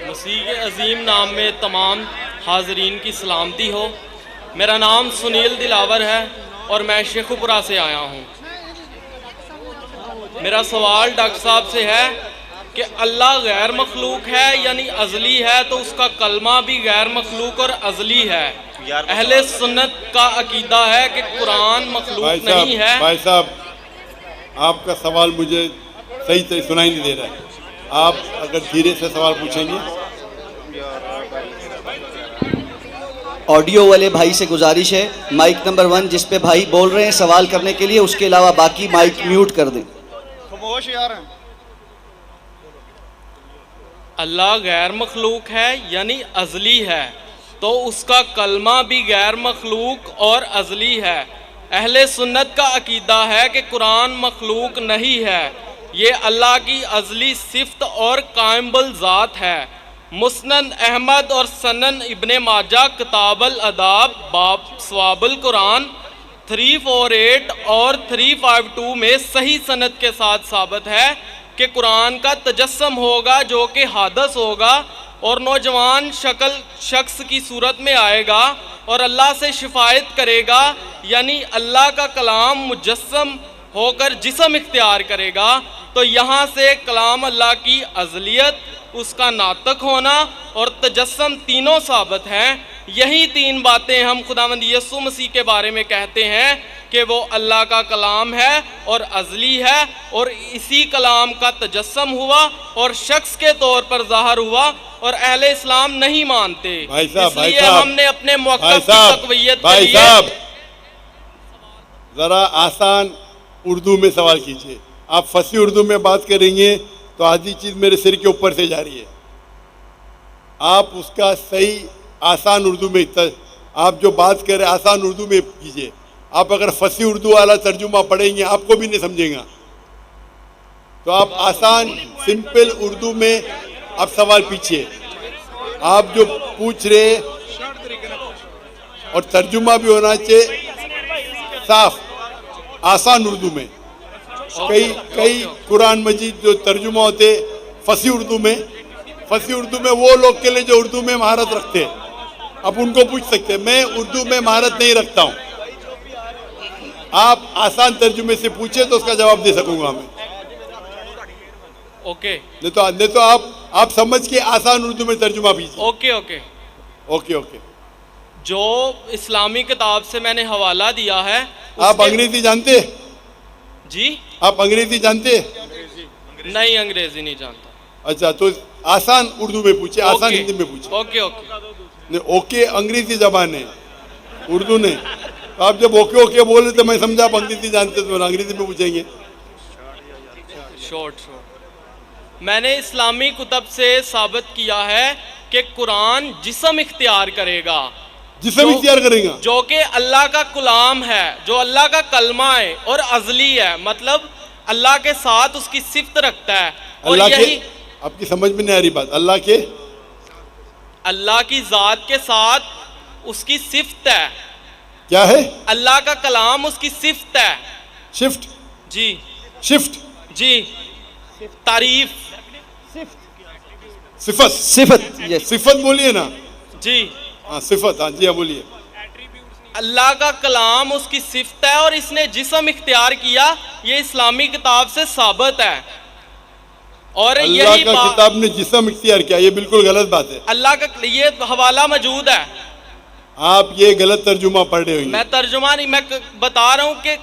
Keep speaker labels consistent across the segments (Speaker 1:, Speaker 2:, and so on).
Speaker 1: مسیح کے عظیم نام میں تمام حاضرین کی سلامتی ہو۔ میرا نام سنیل دلاور ہے اور میں شیخ پورہ سے آیا ہوں۔ میرا سوال ڈاکٹر صاحب سے ہے کہ اللہ غیر مخلوق ہے یعنی ازلی ہے، تو اس کا کلمہ بھی غیر مخلوق اور ازلی ہے۔ اہل سنت کا عقیدہ ہے کہ قرآن مخلوق نہیں ہے۔
Speaker 2: بھائی صاحب، آپ کا سوال مجھے صحیح سنائی نہیں دے رہا ہے۔ آپ اگر دھیرے سے سوال پوچھیں گے۔
Speaker 3: آڈیو والے بھائی سے گزارش ہے، مائک نمبر 1 جس پہ بھائی بول رہے ہیں سوال کرنے کے لیے، اس کے علاوہ باقی مائک میوٹ کر دیں۔
Speaker 4: خاموش یار۔
Speaker 1: اللہ غیر مخلوق ہے یعنی ازلی ہے، تو اس کا کلمہ بھی غیر مخلوق اور ازلی ہے۔ اہل سنت کا عقیدہ ہے کہ قرآن مخلوق نہیں ہے، یہ اللہ کی ازلی صفت اور قائم بالذات ہے۔ مسند احمد اور سنن ابن ماجہ کتاب الاداب باب ثواب القرآن 348 اور 352 میں صحیح سند کے ساتھ ثابت ہے کہ قرآن کا تجسم ہوگا جو کہ حادث ہوگا اور نوجوان شخص کی صورت میں آئے گا اور اللہ سے شفاعت کرے گا، یعنی اللہ کا کلام مجسم ہو کر جسم اختیار کرے گا۔ تو یہاں سے کلام اللہ کی ازلیت، اس کا ناطق ہونا اور تجسم تینوں ثابت ہیں۔ یہی تین باتیں ہم خداوند یسوع مسیح کے بارے میں کہتے ہیں کہ وہ اللہ کا کلام ہے اور ازلی ہے، اور اسی کلام کا تجسم ہوا اور شخص کے طور پر ظاہر ہوا، اور اہل اسلام نہیں مانتے۔ اس لیے ہم نے اپنے موقف کی تقویت کے لیے۔
Speaker 2: بھائی صاحب ذرا آسان اردو میں سوال کیجئے۔ آپ فصیح اردو میں بات کریں گے تو آدھی چیز میرے سر کے اوپر سے جا رہی ہے۔ آپ اس کا صحیح آسان اردو میں آپ جو بات کر رہے آسان اردو میں کیجئے۔ آپ اگر فصیح اردو والا ترجمہ پڑھیں گے آپ کو بھی نہیں سمجھیں گا، تو آپ آسان سمپل اردو میں آپ سوال پیچھے، آپ جو پوچھ رہے اور ترجمہ بھی ہونا چاہیے صاف آسان اردو میں۔ کئی قرآن مجید جو ترجمہ ہوتے فصیح اردو میں وہ لوگ کے لیے جو اردو میں مہارت رکھتے ہیں، آپ ان کو پوچھ سکتے ہیں۔ میں اردو میں مہارت نہیں رکھتا ہوں، آپ آسان ترجمے سے پوچھیں تو اس کا جواب دے سکوں گا میں۔
Speaker 1: اوکے،
Speaker 2: نہیں تو آپ سمجھ کے آسان اردو میں ترجمہ کیجیے۔ اوکے۔
Speaker 1: جو اسلامی کتاب سے میں نے حوالہ دیا ہے۔
Speaker 2: آپ انگریزی جانتے؟
Speaker 1: جی؟
Speaker 2: آپ انگریزی جانتے؟
Speaker 1: نہیں، انگریزی نہیں جانتا۔
Speaker 2: اچھا، تو آسان اردو میں پوچھے، آسان ہندی میں پوچھے۔ اوکے انگریزی زبان ہے، اردو نہیں۔ آپ جب اوکے بولے تو میں سمجھا آپ انگریزی جانتے تو انگریزی میں پوچھیں گے۔
Speaker 1: شورٹ میں نے اسلامی کتب سے ثابت کیا ہے کہ قرآن جسم اختیار کرے گا،
Speaker 2: جسم اختیار کرے گا،
Speaker 1: جو کہ اللہ کا کلام ہے، جو اللہ کا کلمہ ہے اور ازلی ہے، مطلب اللہ کے ساتھ اس کی صفت رکھتا ہے۔ اور یہی
Speaker 2: آپ کی سمجھ میں نہیں آ رہی بات،
Speaker 1: اللہ کی ذات کے ساتھ اس کی صفت ہے۔
Speaker 2: کیا ہے؟
Speaker 1: اللہ کا کلام اس کی صفت ہے۔
Speaker 2: شفٹ؟
Speaker 1: جی
Speaker 2: شفٹ؟
Speaker 1: جی، تعریف،
Speaker 2: صفت بولیے نا۔
Speaker 1: جی
Speaker 2: ہاں صفت، ہاں جی ہاں بولیے۔
Speaker 1: اللہ کا کلام اس کی صفت ہے اور اس نے جسم اختیار کیا، یہ اسلامی کتاب سے ثابت ہے۔ اور
Speaker 2: اللہ کا کتاب نے جسم اختیار کیا، یہ بالکل غلط بات ہے۔
Speaker 1: اللہ کا یہ حوالہ موجود ہے۔
Speaker 2: آپ یہ غلط ترجمہ پڑھ رہے ہوئے۔
Speaker 1: میں ترجمہ نہیں، میں بتا رہا ہوں کہ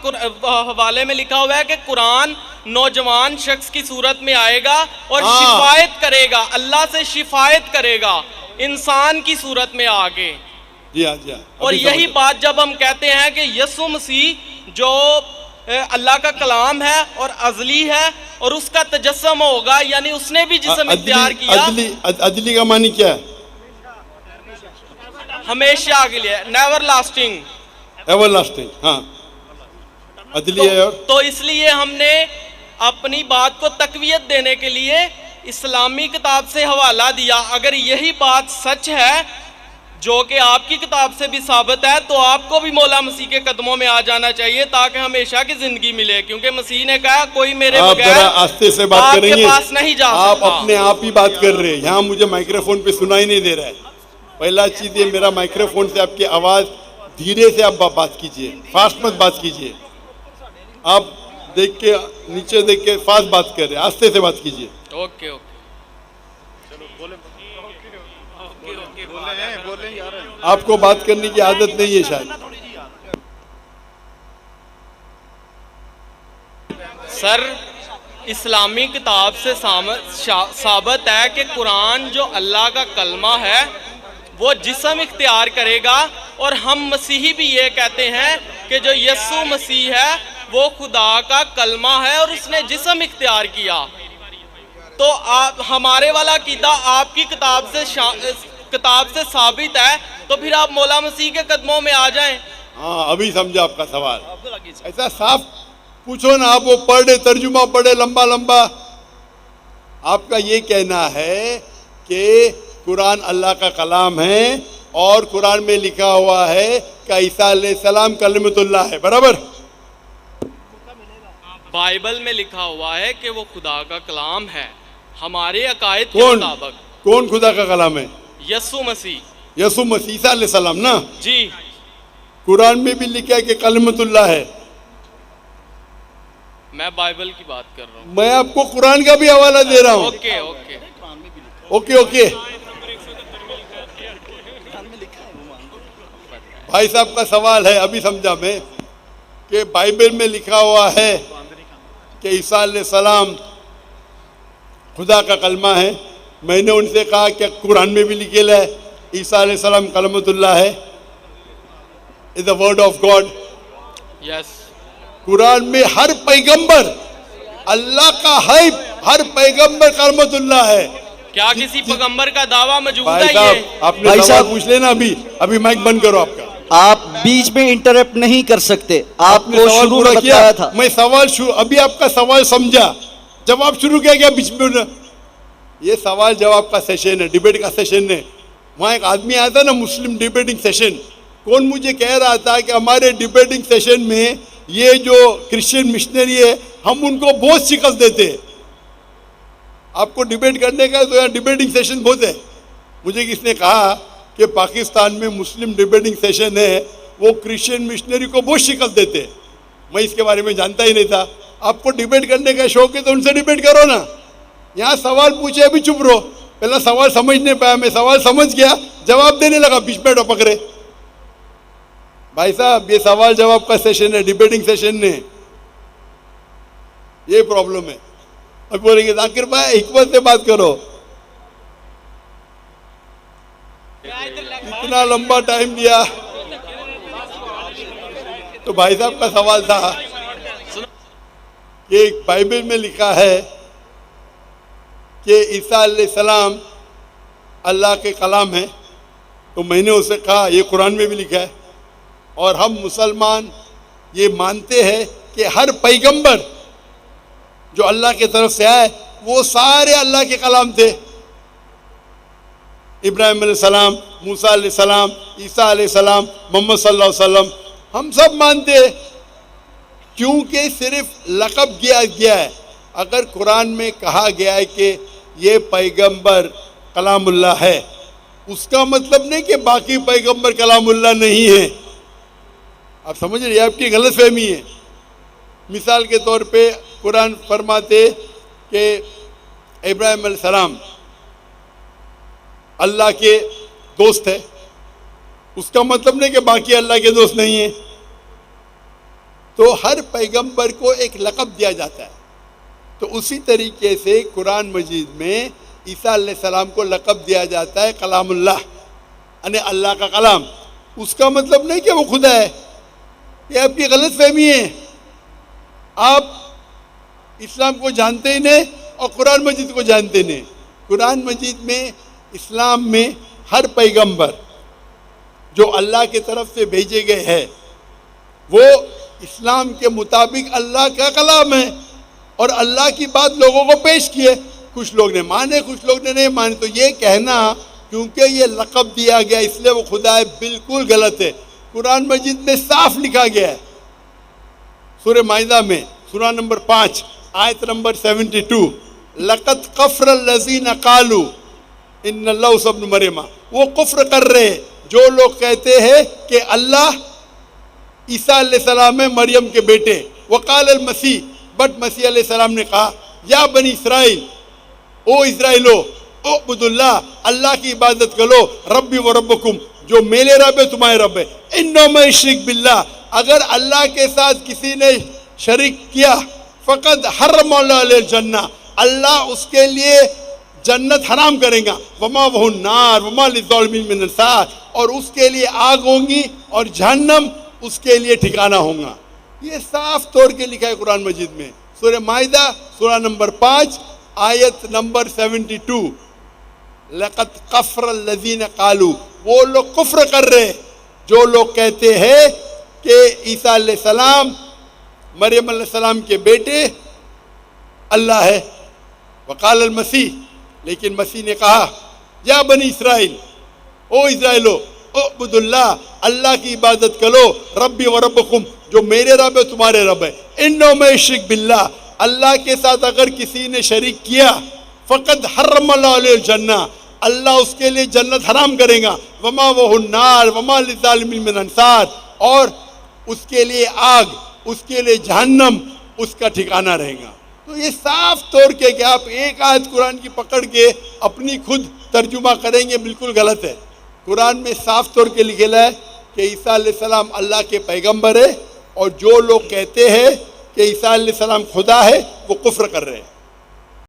Speaker 1: حوالے میں لکھا ہوا ہے کہ قرآن نوجوان شخص کی صورت میں آئے گا اور شفاعت کرے گا، اللہ سے شفاعت کرے گا انسان کی صورت میں آگے۔
Speaker 2: جی ہاں۔
Speaker 1: اور یہی بات جب ہم کہتے ہیں کہ یسوع مسیح جو اللہ کا کلام ہے اور ازلی ہے اور اس کا تجسم ہوگا، یعنی اس نے بھی جسم اختیار کیا۔
Speaker 2: ادلی کا معنی کیا ہے؟
Speaker 1: ہمیشہ کے لیے، نیور لاسٹنگ۔
Speaker 2: ایور لاسٹنگ، ہاں ادلی ہے۔ اور
Speaker 1: تو اس لیے ہم نے اپنی بات کو تقویت دینے کے لیے اسلامی کتاب سے حوالہ دیا۔ اگر یہی بات سچ ہے جو کہ آپ کی کتاب سے بھی ثابت ہے، تو آپ کو بھی مولا مسیح کے قدموں میں آ جانا چاہیے تاکہ ہمیشہ کی زندگی ملے، کیونکہ مسیح نے کہا کوئی میرے
Speaker 2: آپ
Speaker 1: بغیر
Speaker 2: ذرا آہستہ سے بات
Speaker 1: آپ
Speaker 2: کریں
Speaker 1: کے
Speaker 2: گے،
Speaker 1: پاس نہیں جا
Speaker 2: آپ
Speaker 1: سکتا۔
Speaker 2: اپنے آپ ہی بات کر رہے ہیں، یہاں مجھے مائکروفون پہ سنائی نہیں دے رہا ہے۔ پہلا چیز یہ میرا مائکروفون سے آپ کی آواز دھیرے سے آپ بات کیجئے، فاسٹ مت بات کیجئے۔ آپ دیکھ کے نیچے دیکھ کے فاسٹ بات کر رہے ہیں، آہستہ سے بات کیجئے۔
Speaker 1: Okay okay.
Speaker 2: آپ کو بات کرنے کی عادت نہیں ہے شاید۔
Speaker 1: سر، اسلامی کتاب سے ثابت ہے کہ قرآن جو اللہ کا کلمہ ہے وہ جسم اختیار کرے گا، اور ہم مسیحی بھی یہ کہتے ہیں کہ جو یسوع مسیح ہے وہ خدا کا کلمہ ہے اور اس نے جسم اختیار کیا۔ تو ہمارے والا عقیدہ آپ کی کتاب سے ثابت ہے، تو پھر آپ مولا مسیح کے قدموں میں آ جائیں۔
Speaker 2: ہاں ابھی سمجھا آپ کا سوال، ایسا صاف پوچھو نا، آپ وہ پڑھے ترجمہ پڑھے لمبا لمبا۔ آپ کا یہ کہنا ہے کہ قرآن اللہ کا کلام ہے اور قرآن میں لکھا ہوا ہے کہ عیسیٰ علیہ السلام کلمۃ اللہ ہے، برابر؟
Speaker 1: بائبل میں لکھا ہوا ہے کہ وہ خدا کا کلام ہے، ہمارے عقائد کے
Speaker 2: کون
Speaker 1: مطابق
Speaker 2: کون خدا کا کلام ہے؟
Speaker 1: یسوع مسیح۔
Speaker 2: یسوع مسیح عیسیٰ علیہ السلام نا؟
Speaker 1: جی
Speaker 2: قرآن میں بھی لکھا ہے کہ کلمۃ اللہ ہے۔
Speaker 1: میں بائبل کی بات کر رہا ہوں۔
Speaker 2: میں آپ کو قرآن کا بھی حوالہ دے رہا ہوں۔
Speaker 1: Okay okay.
Speaker 2: Okay okay. بھائی صاحب کا سوال ہے، ابھی سمجھا میں، کہ بائبل میں لکھا ہوا ہے کہ عیسیٰ علیہ السلام خدا کا کلمہ ہے۔ میں نے ان سے کہا کہ قرآن میں بھی لکھا ہے عیسیٰ علیہ السلام کلمۃ اللہ ہے، از the word of God۔
Speaker 1: یس۔
Speaker 2: قرآن میں ہر پیغمبر اللہ کا ہے، ہر پیغمبر کلمۃ اللہ ہے۔
Speaker 1: کیا کسی پیغمبر کا دعویٰ موجود
Speaker 2: بھائی
Speaker 1: ہے
Speaker 2: صاحب
Speaker 1: یہ؟
Speaker 2: آپ نے
Speaker 3: بھائی
Speaker 2: سوال
Speaker 3: صاحب،
Speaker 2: پوچھ لینا، ابھی مائک بند کرو آپ کا۔
Speaker 3: آپ بیچ میں انٹرپٹ نہیں کر سکتے، آپ
Speaker 2: نے
Speaker 3: کو
Speaker 2: سوال
Speaker 3: شروع
Speaker 2: پورا
Speaker 3: میں
Speaker 2: کیا،
Speaker 3: بتایا تھا۔
Speaker 2: میں سوال ابھی آپ کا سوال سمجھا، جواب شروع کیا گیا بیچ میں۔ یہ سوال جواب کا سیشن ہے، ڈیبیٹ کا سیشن ہے۔ وہاں ایک آدمی آیا تھا نا، مسلم ڈیبیٹنگ سیشن، کون مجھے کہہ رہا تھا کہ ہمارے ڈیبیٹنگ سیشن میں یہ جو کرسچین مشنری ہے ہم ان کو بہت شکست دیتے ہیں۔ آپ کو ڈیبیٹ کرنے کا تو یہاں ڈیبیٹنگ سیشن بہت ہے۔ مجھے کس نے کہا کہ پاکستان میں مسلم ڈیبیٹنگ سیشن ہے، وہ کرسچین مشنری کو بہت شکست دیتے ہیں۔ میں اس کے بارے میں جانتا ہی نہیں تھا۔ آپ کو ڈیبیٹ کرنے کا شوق ہے تو ان سے ڈیبیٹ کرو نا، یہاں سوال پوچھے ابھی چپ رہو۔ پہلا سوال سمجھ نہیں پایا، میں سوال سمجھ گیا، جواب دینے لگا، بیچ میں پکڑے۔ بھائی صاحب یہ سوال جواب کا سیشن ہے، ڈیبیٹنگ سیشن نہیں، یہ پرابلم ہے۔ اب بولیں گے ذاکر بھائی حکمت سے بات کرو، اتنا لمبا ٹائم دیا۔ تو بھائی صاحب کا سوال تھا کہ بائبل میں لکھا ہے کہ عیسیٰ علیہ السلام اللہ کے کلام ہے، تو میں نے اسے کہا یہ قرآن میں بھی لکھا ہے، اور ہم مسلمان یہ مانتے ہیں کہ ہر پیغمبر جو اللہ کی طرف سے آئے وہ سارے اللہ کے کلام تھے۔ ابراہیم علیہ السلام، موسیٰ علیہ السلام، عیسیٰ علیہ السلام، محمد صلی اللہ علیہ وسلم، ہم سب مانتے ہیں، کیونکہ صرف لقب دیا گیا ہے۔ اگر قرآن میں کہا گیا ہے کہ یہ پیغمبر کلام اللہ ہے، اس کا مطلب نہیں کہ باقی پیغمبر کلام اللہ نہیں ہے۔ آپ سمجھ رہے ہیں، آپ کی غلط فہمی ہے۔ مثال کے طور پہ قرآن فرماتے کہ ابراہیم علیہ السلام اللہ کے دوست ہے، اس کا مطلب نہیں کہ باقی اللہ کے دوست نہیں ہیں۔ تو ہر پیغمبر کو ایک لقب دیا جاتا ہے، تو اسی طریقے سے قرآن مجید میں عیسیٰ علیہ السلام کو لقب دیا جاتا ہے کلام اللہ، یعنی اللہ کا کلام۔ اس کا مطلب نہیں کہ وہ خدا ہے، یہ آپ کی غلط فہمی ہے۔ آپ اسلام کو جانتے ہی نہیں اور قرآن مجید کو جانتے نہیں۔ قرآن مجید میں اسلام میں ہر پیغمبر جو اللہ کی طرف سے بھیجے گئے ہیں وہ اسلام کے مطابق اللہ کا کلام ہے، اور اللہ کی بات لوگوں کو پیش کی ہے۔ کچھ لوگ نے مانے، کچھ لوگ نے نہیں مانے۔ تو یہ کہنا کیونکہ یہ لقب دیا گیا اس لیے وہ خدا ہے، بالکل غلط ہے۔ قرآن مجید میں صاف لکھا گیا ہے، سورہ مائدہ میں سورہ نمبر 5 آیت نمبر 72، لقد کفر الذین قالوا ان اللہ ابن مریم، وہ کفر کر رہے ہیں جو لوگ کہتے ہیں کہ اللہ عیسیٰ علیہ السلام ہے مریم کے بیٹے۔ وقال المسیح، بٹ مسیح علیہ السلام نے کہا یا بنی اسرائیل، او اسرائیلو، اعبدوا اللہ، اللہ کی عبادت کرو، ربی و ربکم، جو میرے رب ہے تمہارے رب ہے۔ انہ من یشرک باللہ، اگر اللہ کے ساتھ کسی نے شریک کیا، فقد حرم اللہ علیہ الجنہ، اللہ اس کے لیے جنت حرام کرے گا، وما وہ النار وما للظالمین من انصار، اور اس کے لیے آگ ہوں گی اور جہنم اس کے لیے ٹھکانہ ہوگا۔ یہ صاف طور کے لکھا ہے قرآن مجید میں، سورہ مائدہ سورہ نمبر 5 آیت نمبر 72، لقد کفر الذین قالوا، وہ لوگ کفر کر رہے جو لوگ کہتے ہیں کہ عیسیٰ علیہ السلام مریم علیہ السلام کے بیٹے اللہ ہے۔ وقال المسیح، لیکن مسیح نے کہا یا بنی اسرائیل، او اسرائیلو، اعبدوا اللہ، اللہ کی عبادت کرو، ربی و ربکم، جو میرے رب ہے تمہارے رب ہے۔ انہ من یشرک باللہ، اللہ کے ساتھ اگر کسی نے شریک کیا، فقد حرم اللہ علیہ الجنہ، اللہ اس کے لیے جنت حرام کرے گا، وما وہ النار وما للظالمین من انصار، اور اس کے لیے آگ، اس کے لیے جہنم اس کا ٹھکانہ رہے گا۔ تو یہ صاف طور کے کہ آپ ایک آیت قرآن کی پکڑ کے اپنی خود ترجمہ کریں گے، بالکل غلط ہے۔ قرآن میں صاف طور کے لکھا ہے کہ عیسیٰ علیہ السلام اللہ کے پیغمبر ہے، اور جو لوگ کہتے ہیں کہ عیسیٰ علیہ السلام خدا ہے وہ کفر کر رہے ہیں۔